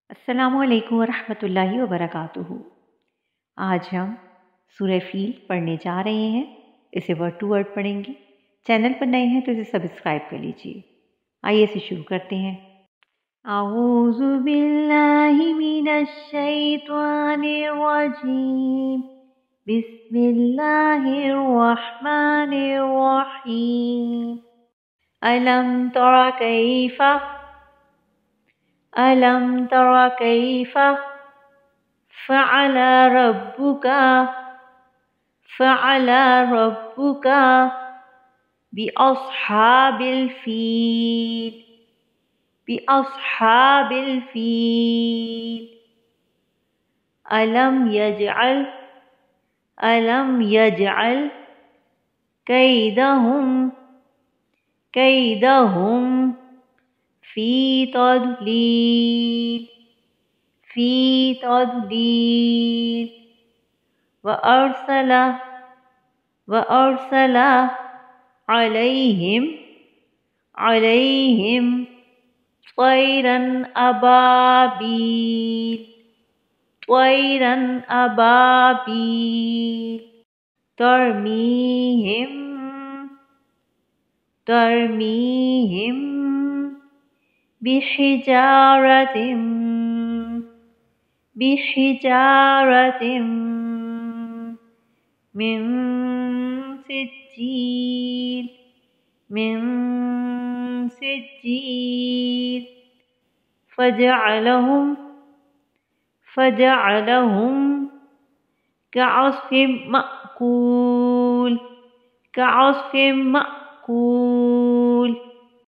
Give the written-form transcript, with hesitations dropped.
السلام علیکم ورحمۃ اللہ وبرکاتہ۔ آج ہم سورہ فیل پڑھنے جا رہے ہیں۔ اسے ورڈ ٹو ورڈ پڑھیں گے۔ چینل پر نئے ہیں تو اسے سبسکرائب کر لیجئے۔ آئیے اسے شروع کرتے ہیں۔ اعوذ باللہ من الشیطان الرجیم، بسم اللہ الرحمن الرحیم۔ ألم تر كيف فعل ربك بأصحاب الفيل ألم يجعل كيدهم في تضليل وأرسل عليهم طيرا أبابيل ترميهم بحجارة من سجيل فجعلهم كعصف مأكول